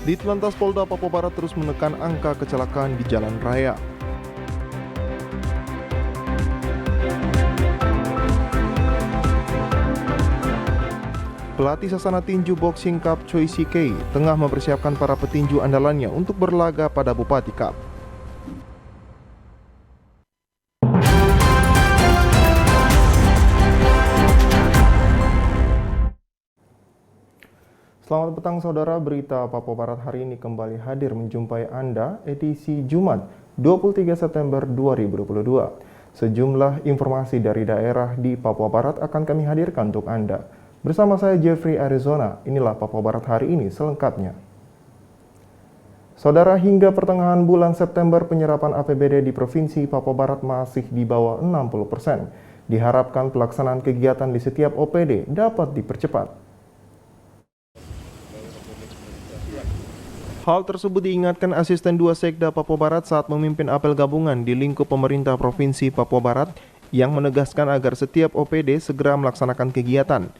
Ditlantas Polda Papua Barat terus menekan angka kecelakaan di jalan raya. Pelatih Sasana Tinju Boxing Cup Choi Si-kei tengah mempersiapkan para petinju andalannya untuk berlaga pada Bupati Cup. Selamat petang saudara, berita Papua Barat hari ini kembali hadir menjumpai Anda edisi Jumat 23 September 2022. Sejumlah informasi dari daerah di Papua Barat akan kami hadirkan untuk Anda. Bersama saya Jeffrey Arizona, inilah Papua Barat hari ini selengkapnya. Saudara, hingga pertengahan bulan September penyerapan APBD di Provinsi Papua Barat masih di bawah 60%. Diharapkan pelaksanaan kegiatan di setiap OPD dapat dipercepat. Hal tersebut diingatkan Asisten 2 Sekda Papua Barat saat memimpin apel gabungan di lingkup pemerintah Provinsi Papua Barat yang menegaskan agar setiap OPD segera melaksanakan kegiatan,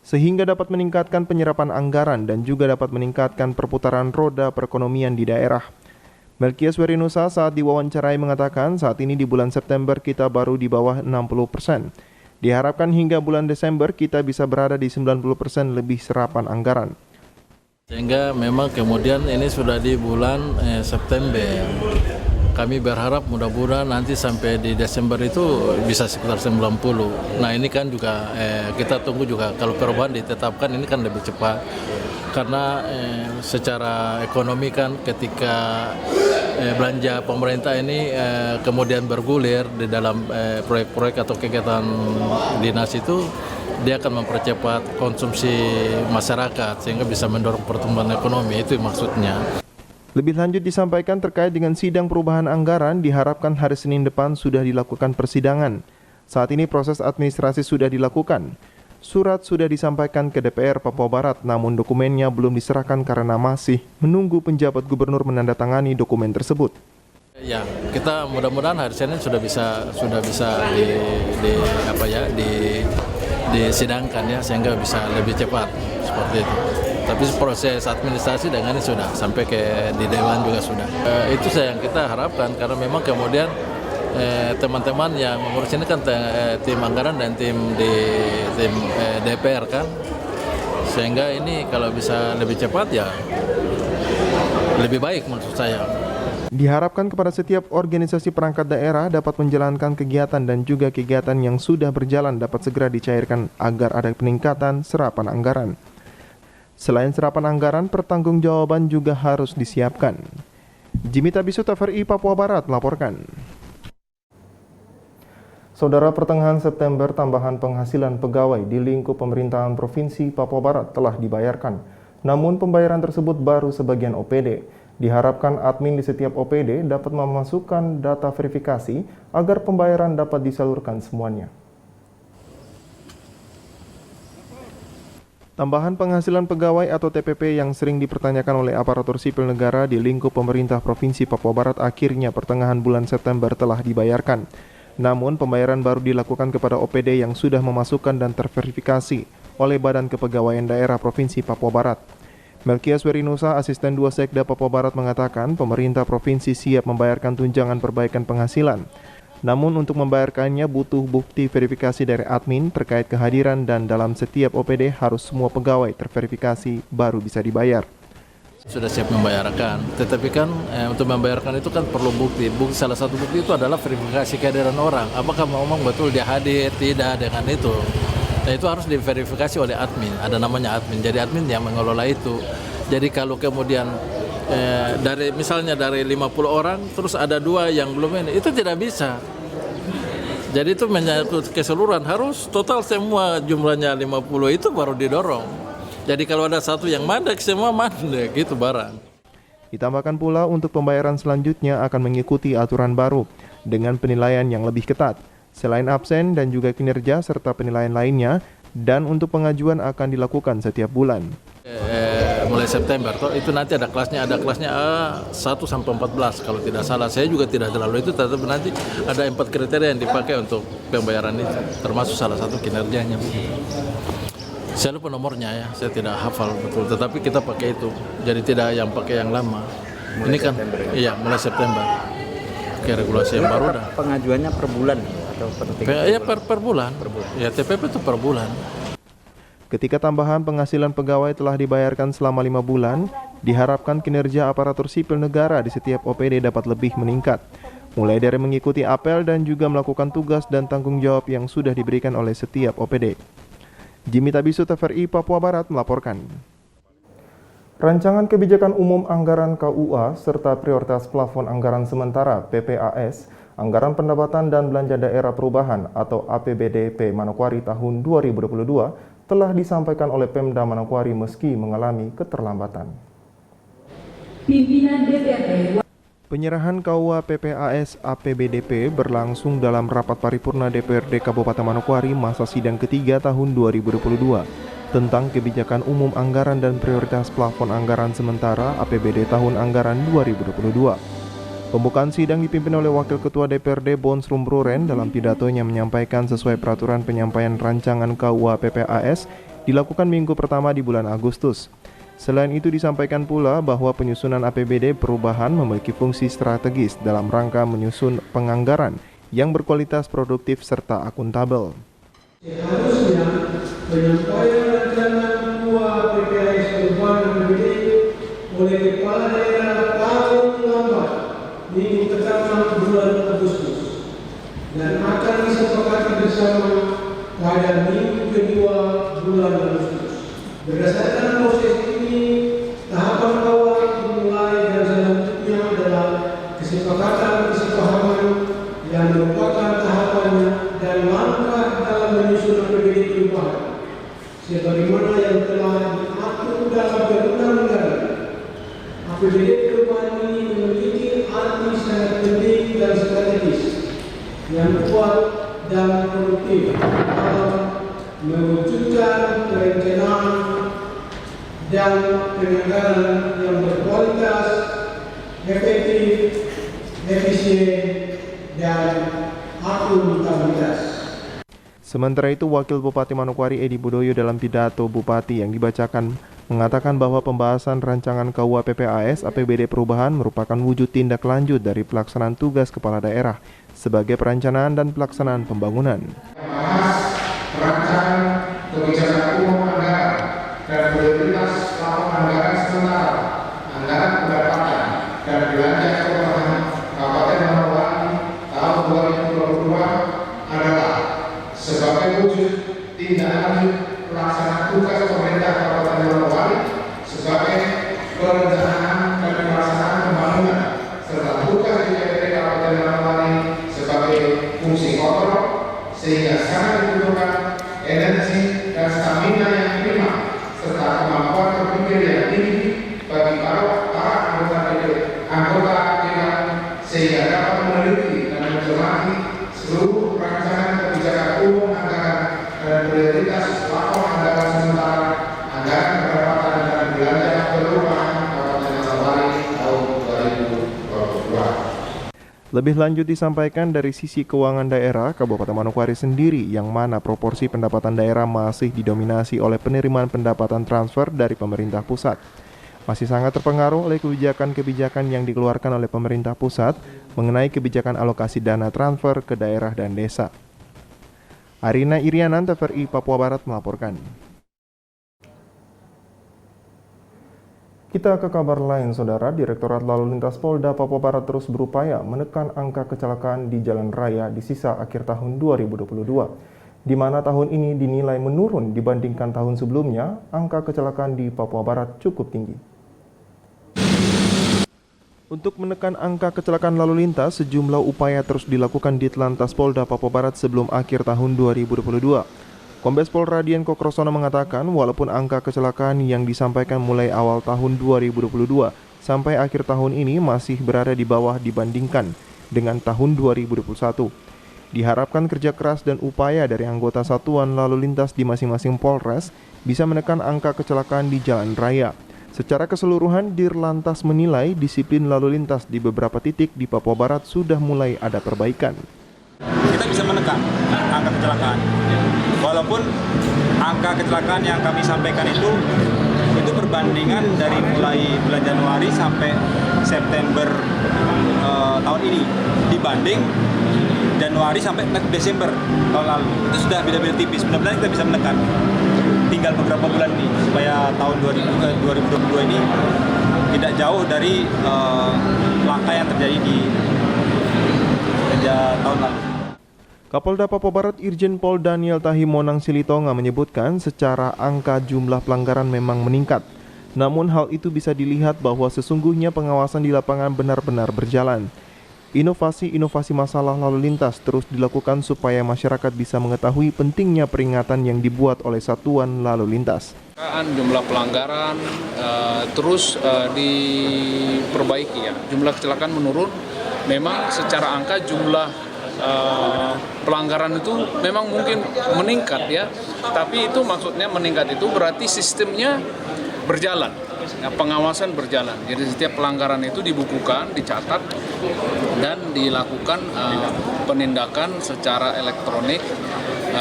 sehingga dapat meningkatkan penyerapan anggaran dan juga dapat meningkatkan perputaran roda perekonomian di daerah. Melkias Werinusa saat diwawancarai mengatakan saat ini di bulan September kita baru di bawah 60%. Diharapkan hingga bulan Desember kita bisa berada di 90% lebih serapan anggaran. Sehingga memang kemudian ini sudah di bulan September. Kami berharap mudah-mudahan nanti sampai di Desember itu bisa sekitar 90. Nah ini kan juga kita tunggu juga kalau perubahan ditetapkan ini kan lebih cepat. Karena secara ekonomi kan ketika belanja pemerintah ini kemudian bergulir di dalam proyek-proyek atau kegiatan dinas itu, dia akan mempercepat konsumsi masyarakat sehingga bisa mendorong pertumbuhan ekonomi, itu maksudnya. Lebih lanjut disampaikan terkait dengan sidang perubahan anggaran, diharapkan hari Senin depan sudah dilakukan persidangan. Saat ini proses administrasi sudah dilakukan. Surat sudah disampaikan ke DPR Papua Barat, namun dokumennya belum diserahkan karena masih menunggu penjabat gubernur menandatangani dokumen tersebut. Ya, kita mudah-mudahan hari Senin sudah bisa disidangkan ya, sehingga bisa lebih cepat seperti itu. Tapi proses administrasi dengan ini sudah sampai ke di Dewan juga sudah. Itu yang kita harapkan karena memang kemudian teman-teman yang mengurus ini kan tim anggaran dan tim DPR kan, sehingga ini kalau bisa lebih cepat ya lebih baik menurut saya. Diharapkan kepada setiap organisasi perangkat daerah dapat menjalankan kegiatan dan juga kegiatan yang sudah berjalan dapat segera dicairkan agar ada peningkatan serapan anggaran. Selain serapan anggaran, pertanggungjawaban juga harus disiapkan. Jimita Bisu, TVRI Papua Barat melaporkan. Saudara, pertengahan September tambahan penghasilan pegawai di lingkup pemerintahan Provinsi Papua Barat telah dibayarkan. Namun pembayaran tersebut baru sebagian OPD. Diharapkan admin di setiap OPD dapat memasukkan data verifikasi agar pembayaran dapat disalurkan semuanya. Tambahan penghasilan pegawai atau TPP yang sering dipertanyakan oleh aparatur sipil negara di lingkup pemerintah Provinsi Papua Barat akhirnya pertengahan bulan September telah dibayarkan. Namun pembayaran baru dilakukan kepada OPD yang sudah memasukkan dan terverifikasi oleh Badan Kepegawaian Daerah Provinsi Papua Barat. Melkias Werinusa, Asisten 2 Sekda Papua Barat mengatakan pemerintah provinsi siap membayarkan tunjangan perbaikan penghasilan. Namun untuk membayarkannya butuh bukti verifikasi dari admin terkait kehadiran dan dalam setiap OPD harus semua pegawai terverifikasi baru bisa dibayar. Sudah siap membayarkan, tetapi kan untuk membayarkan itu kan perlu bukti. Salah satu bukti itu adalah verifikasi kehadiran orang. Apakah memang betul dia hadir, tidak dengan itu. Nah itu harus diverifikasi oleh admin, ada namanya admin. Jadi admin yang mengelola itu. Jadi kalau kemudian misalnya dari 50 orang terus ada 2 yang belum ini, itu tidak bisa. Jadi itu menyangkut keseluruhan, harus total semua jumlahnya 50 itu baru didorong. Jadi kalau ada satu yang mandek, semua mandek gitu barang. Ditambahkan pula untuk pembayaran selanjutnya akan mengikuti aturan baru dengan penilaian yang lebih ketat. Selain absen dan juga kinerja serta penilaian lainnya, dan untuk pengajuan akan dilakukan setiap bulan. Mulai September itu nanti ada kelasnya A1 sampai 14 kalau tidak salah. Saya juga tidak terlalu itu, tetapi nanti ada 4 kriteria yang dipakai untuk pembayaran itu, termasuk salah satu kinerjanya. Saya lupa nomornya ya, saya tidak hafal betul. Tetapi kita pakai itu, jadi tidak yang pakai yang lama. Mulai Ini kan, September ya? iya mulai September. Oke, regulasi yang baru dah. Pengajuannya per bulan atau per Ya per bulan. Ya TPP itu per bulan. Ketika tambahan penghasilan pegawai telah dibayarkan selama 5 bulan, diharapkan kinerja aparatur sipil negara di setiap OPD dapat lebih meningkat. Mulai dari mengikuti apel dan juga melakukan tugas dan tanggung jawab yang sudah diberikan oleh setiap OPD. Jimmy Tabisu, TVRI Papua Barat melaporkan. Rancangan Kebijakan Umum Anggaran KUA serta Prioritas Plafon Anggaran Sementara PPAS, Anggaran Pendapatan dan Belanja Daerah Perubahan atau APBDP Manokwari tahun 2022 telah disampaikan oleh Pemda Manokwari meski mengalami keterlambatan. Pimpinan DPRD. Penyerahan KUA PPAS APBDP berlangsung dalam rapat paripurna DPRD Kabupaten Manokwari masa sidang ketiga tahun 2022 tentang Kebijakan Umum Anggaran dan Prioritas Plafon Anggaran Sementara APBD tahun anggaran 2022. Pembukaan sidang dipimpin oleh Wakil Ketua DPRD Bons Rumbruren dalam pidatonya menyampaikan sesuai peraturan penyampaian rancangan KUA PPAS dilakukan minggu pertama di bulan Agustus. Selain itu disampaikan pula bahwa penyusunan APBD perubahan memiliki fungsi strategis dalam rangka menyusun penganggaran yang berkualitas produktif serta akuntabel. Seharusnya penyampaian rancangan KUA PPAS perubahan APBD oleh Kepala Daerah paling lambat minggu pertama bulan Agustus dan akan disepakati bersama pada minggu kedua bulan Agustus. Berdasarkan proses ini, tahapan awal dimulai dan selanjutnya adalah kesepakatan kesepahaman yang merupakan tahapannya dan langkah dalam menyusun APBD perubahan sebagaimana yang telah diatur dalam perundang-undangan. APBD perubahan ini memiliki arti sangat penting dan strategis yang kuat dan produktif dalam mewujudkan perencanaan dan penganggaran yang berkualitas, efektif, efisien, dan akuntabilitas. Sementara itu, Wakil Bupati Manokwari Edi Budoyo dalam pidato Bupati yang dibacakan mengatakan bahwa pembahasan rancangan KUA PPAS APBD perubahan merupakan wujud tindak lanjut dari pelaksanaan tugas kepala daerah sebagai perencanaan dan pelaksanaan pembangunan. Membahas rancangan kebijakan umum anggaran dan prioritas plafon anggaran sementara, anggaran pendapatan dan belanja perubahan Kabupaten Manokwari tahun 2022 adalah sebagai wujud tindak lanjut pelaksanaan tugas pemerintah Kabupaten Manokwari sebagai perencanaan dan pelaksanaan pembangunan serta tugas DPRD Kabupaten Manokwari sebagai fungsi kontrol sehingga sangat dibutuhkan energi dan stamina yang prima serta kemampuan berpikir yang tinggi bagi para anggota dewan sehingga dapat meneliti dan mencermati seluruh rancangan kebijakan umum anggaran dan prioritas plafon anggaran sementara, anggaran pendapatan dan belanja perubahan Kabupaten Manokwari tahun 2022. Lebih lanjut disampaikan dari sisi keuangan daerah, Kabupaten Manokwari sendiri yang mana proporsi pendapatan daerah masih didominasi oleh penerimaan pendapatan transfer dari pemerintah pusat. Masih sangat terpengaruh oleh kebijakan-kebijakan yang dikeluarkan oleh pemerintah pusat mengenai kebijakan alokasi dana transfer ke daerah dan desa. Arina Irianan, TVRI Papua Barat melaporkan. Kita ke kabar lain, Saudara. Direktorat Lalu Lintas Polda Papua Barat terus berupaya menekan angka kecelakaan di jalan raya di sisa akhir tahun 2022, di mana tahun ini dinilai menurun dibandingkan tahun sebelumnya. Angka kecelakaan di Papua Barat cukup tinggi. Untuk menekan angka kecelakaan lalu lintas, sejumlah upaya terus dilakukan di Telantas Polda Papua Barat sebelum akhir tahun 2022. Kombes Pol Radian Kokrosono mengatakan walaupun angka kecelakaan yang disampaikan mulai awal tahun 2022 sampai akhir tahun ini masih berada di bawah dibandingkan dengan tahun 2021. Diharapkan kerja keras dan upaya dari anggota satuan lalu lintas di masing-masing Polres bisa menekan angka kecelakaan di jalan raya. Secara keseluruhan, Dirlantas menilai disiplin lalu lintas di beberapa titik di Papua Barat sudah mulai ada perbaikan. Kita bisa menekan angka kecelakaan. Walaupun angka kecelakaan yang kami sampaikan itu perbandingan dari mulai bulan Januari sampai September tahun ini dibanding Januari sampai Desember tahun lalu. Itu sudah beda-beda tipis. Mudah-mudahan kita bisa menekan. Tinggal beberapa bulan ini supaya tahun 2022 ini tidak jauh dari langkah yang terjadi di tahun lalu. Kapolda Papua Barat Irjen Pol Daniel Tahimonang Silitonga menyebutkan secara angka jumlah pelanggaran memang meningkat. Namun hal itu bisa dilihat bahwa sesungguhnya pengawasan di lapangan benar-benar berjalan. Inovasi masalah lalu lintas terus dilakukan supaya masyarakat bisa mengetahui pentingnya peringatan yang dibuat oleh satuan lalu lintas. Jumlah pelanggaran terus diperbaiki ya. Jumlah kecelakaan menurun. Memang secara angka jumlah pelanggaran itu memang mungkin meningkat ya. Tapi itu maksudnya meningkat itu berarti sistemnya berjalan. Ya, pengawasan berjalan. Jadi setiap pelanggaran itu dibukukan, dicatat dan dilakukan penindakan secara elektronik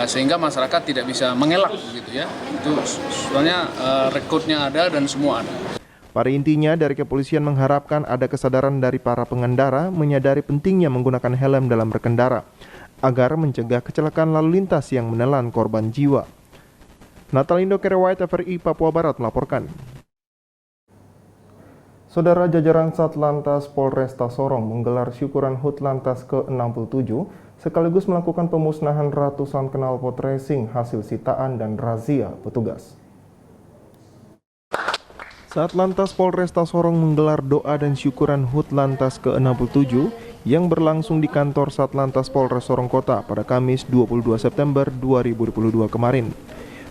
sehingga masyarakat tidak bisa mengelak gitu ya. Itu soalnya rekodnya ada dan semua ada. Pada intinya dari kepolisian mengharapkan ada kesadaran dari para pengendara menyadari pentingnya menggunakan helm dalam berkendara agar mencegah kecelakaan lalu lintas yang menelan korban jiwa. Natalindo Kerewait FRI Papua Barat melaporkan. Saudara jajaran Satlantas Polresta Sorong menggelar syukuran HUT Lantas ke-67 sekaligus melakukan pemusnahan ratusan knalpot racing hasil sitaan dan razia petugas. Satlantas Polresta Sorong menggelar doa dan syukuran HUT Lantas ke-67 yang berlangsung di kantor Satlantas Polres Sorong Kota pada Kamis 22 September 2022 kemarin.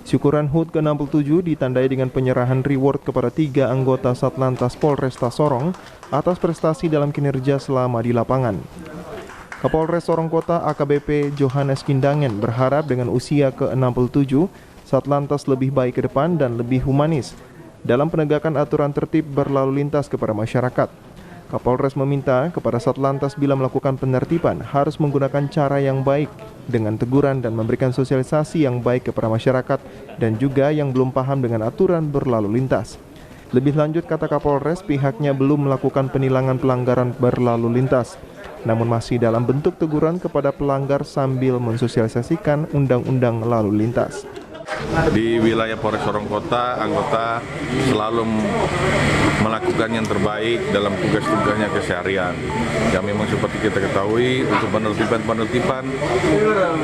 Syukuran HUT ke-67 ditandai dengan penyerahan reward kepada 3 anggota Satlantas Polresta Sorong atas prestasi dalam kinerja selama di lapangan. Kapolres Sorong Kota AKBP Johannes Kindangen berharap dengan usia ke-67, Satlantas lebih baik ke depan dan lebih humanis dalam penegakan aturan tertib berlalu lintas kepada masyarakat. Kapolres meminta kepada Satlantas bila melakukan penertiban harus menggunakan cara yang baik dengan teguran dan memberikan sosialisasi yang baik kepada masyarakat dan juga yang belum paham dengan aturan berlalu lintas. Lebih lanjut kata Kapolres, pihaknya belum melakukan penilangan pelanggaran berlalu lintas, namun masih dalam bentuk teguran kepada pelanggar sambil mensosialisasikan undang-undang lalu lintas. Di wilayah Polres Sorong Kota, anggota selalu melakukan yang terbaik dalam tugas-tugasnya keseharian. Ya memang seperti kita ketahui untuk penertiban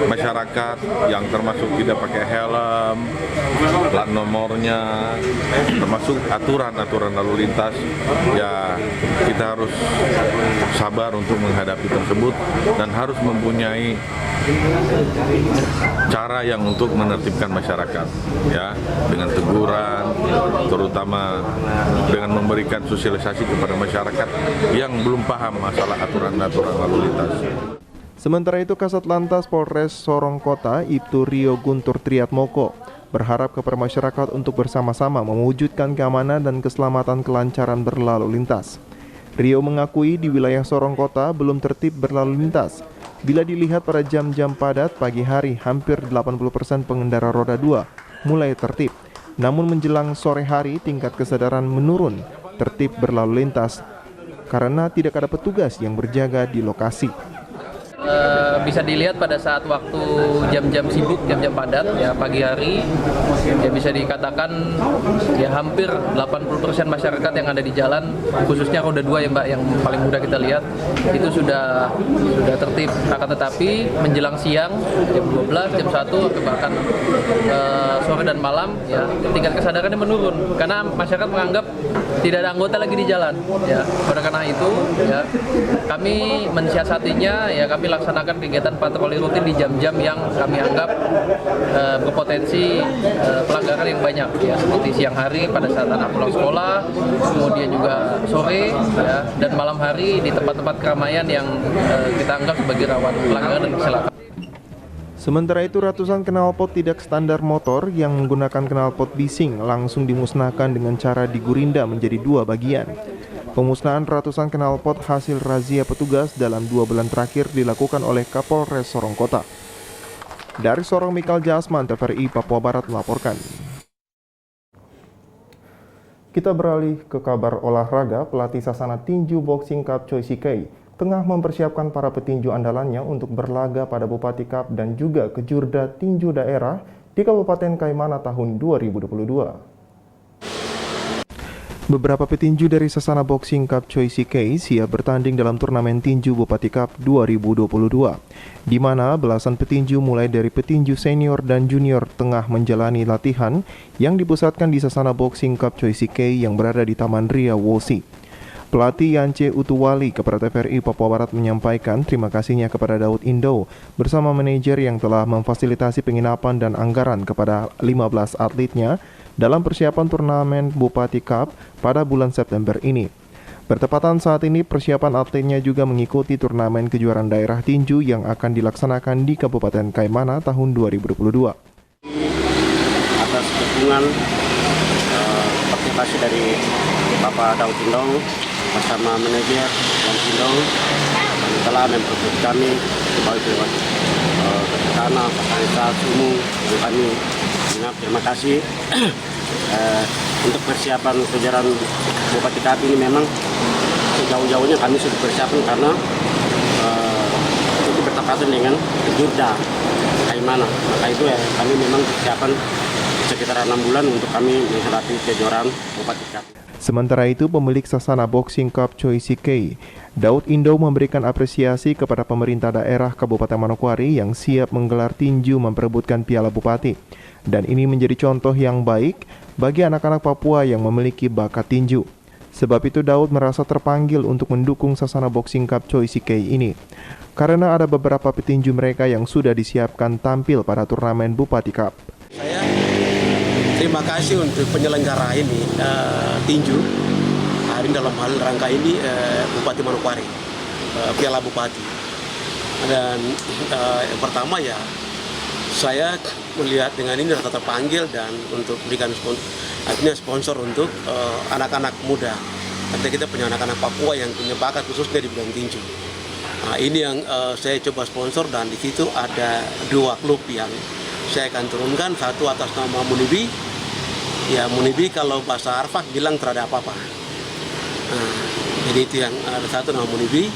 masyarakat yang termasuk tidak pakai helm, plat nomornya, termasuk aturan-aturan lalu lintas, ya kita harus sabar untuk menghadapi tersebut dan harus mempunyai cara yang untuk menertibkan masyarakat, ya, dengan teguran, terutama dengan memberikan sosialisasi kepada masyarakat yang belum paham masalah aturan-aturan lalu lintas. Sementara itu, Kasat Lantas Polres Sorong Kota Ibtu Rio Guntur Triatmoko berharap kepada masyarakat untuk bersama-sama mewujudkan keamanan dan keselamatan kelancaran berlalu lintas. Rio mengakui di wilayah Sorong Kota belum tertib berlalu lintas. Bila dilihat pada jam-jam padat pagi hari, hampir 80% pengendara roda 2 mulai tertib. Namun menjelang sore hari, tingkat kesadaran menurun tertib berlalu lintas karena tidak ada petugas yang berjaga di lokasi. Bisa dilihat pada saat waktu jam-jam sibuk, jam-jam padat, ya pagi hari, ya bisa dikatakan ya hampir 80% masyarakat yang ada di jalan, khususnya roda 2 ya Mbak, yang paling mudah kita lihat, itu sudah tertib. Akan tetapi menjelang siang, jam 12, jam 1, atau bahkan sore dan malam, ya tingkat kesadarannya menurun, karena masyarakat menganggap tidak ada anggota lagi di jalan. Ya, oleh karena itu, ya kami mensiasatinya, ya kami laksanakan kegiatan patroli rutin di jam-jam yang kami anggap berpotensi pelanggaran yang banyak, ya seperti siang hari pada saat anak pulang sekolah, kemudian juga sore, ya, dan malam hari di tempat-tempat keramaian yang kita anggap sebagai rawan pelanggaran dan kecelakaan. Sementara itu, ratusan knalpot tidak standar motor yang menggunakan knalpot bising langsung dimusnahkan dengan cara digurinda menjadi 2 bagian. Pemusnahan ratusan knalpot hasil razia petugas dalam 2 bulan terakhir dilakukan oleh Kapolres Sorong Kota. Dari Sorong, Mikal Jasman, TVRI Papua Barat melaporkan. Kita beralih ke kabar olahraga. Pelatih Sasana Tinju Boxing Cup Choi Si-kei tengah mempersiapkan para petinju andalannya untuk berlaga pada Bupati Cup dan juga Kejurda Tinju Daerah di Kabupaten Kaimana tahun 2022. Beberapa petinju dari Sasana Boxing Cup Choi Si-kei siap bertanding dalam turnamen tinju Bupati Cup 2022, di mana belasan petinju mulai dari petinju senior dan junior tengah menjalani latihan yang dipusatkan di Sasana Boxing Cup Choi Si-kei yang berada di Taman Ria Wosi. Pelatih Yance Utuwali kepada TVRI Papua Barat menyampaikan terima kasihnya kepada Daud Indo bersama manajer yang telah memfasilitasi penginapan dan anggaran kepada 15 atletnya dalam persiapan turnamen Bupati Cup pada bulan September ini. Bertepatan saat ini persiapan atletnya juga mengikuti turnamen kejuaraan daerah tinju yang akan dilaksanakan di Kabupaten Kaimana tahun 2022. Atas dukungan partisipasi dari Bapak Daud Indong bersama manajer dan Indong telah memperkuat kami sebagai sana Pak Sumu dan kami terima kasih. Untuk persiapan kejuaraan Bupati Cup ini memang sejauh-jauhnya kami sudah persiapan karena itu bertepatan dengan Kejurda Kaimana. Maka itu kami memang persiapan sekitar 6 bulan untuk kami menghadapi kejuaraan Bupati Cup. Sementara itu, pemilik Sasana Boxing Cup Choi Si-kei, Daud Indo memberikan apresiasi kepada pemerintah daerah Kabupaten Manokwari yang siap menggelar tinju memperebutkan Piala Bupati. Dan ini menjadi contoh yang baik bagi anak-anak Papua yang memiliki bakat tinju. Sebab itu Daud merasa terpanggil untuk mendukung Sasana Boxing Cup Choi Si-kei ini, karena ada beberapa petinju mereka yang sudah disiapkan tampil pada turnamen Bupati Cup. Saya terima kasih untuk penyelenggara ini tinju hari dalam hal rangka ini Bupati Manokwari, Piala Bupati. Dan yang pertama ya saya melihat dengan ini sudah terpanggil dan untuk berikan sponsor untuk anak-anak muda. Karena kita punya anak-anak Papua yang punya bakat khususnya di bidang tinju. Nah, ini yang saya coba sponsor dan di situ ada 2 klub yang saya akan turunkan. Satu atas nama Munibi. Ya Munibi kalau bahasa Arfak bilang terhadap apa-apa. Nah, jadi itu yang ada satu nama Munibi.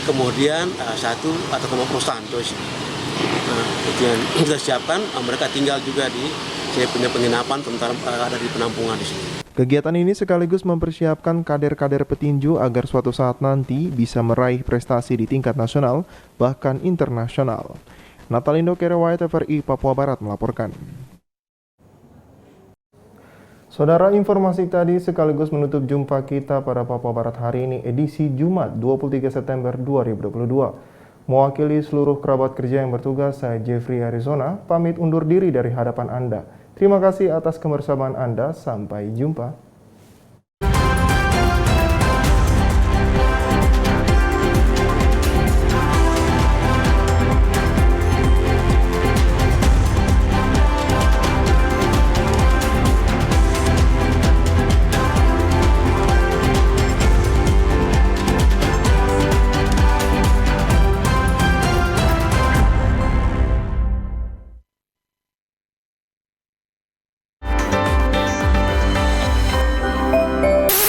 Kemudian satu atas nama perusahaan Dosi. Nah, itu yang kita siapkan, mereka tinggal juga di saya punya penginapan sementara ada di penampungan di sini. Kegiatan ini sekaligus mempersiapkan kader-kader petinju agar suatu saat nanti bisa meraih prestasi di tingkat nasional bahkan internasional. Natalindo Kerewai, TVRI Papua Barat melaporkan. Saudara, informasi tadi sekaligus menutup jumpa kita pada Papua Barat hari ini edisi Jumat 23 September 2022. Mewakili seluruh kerabat kerja yang bertugas, saya Jeffrey Arizona, pamit undur diri dari hadapan Anda. Terima kasih atas kebersamaan Anda, sampai jumpa.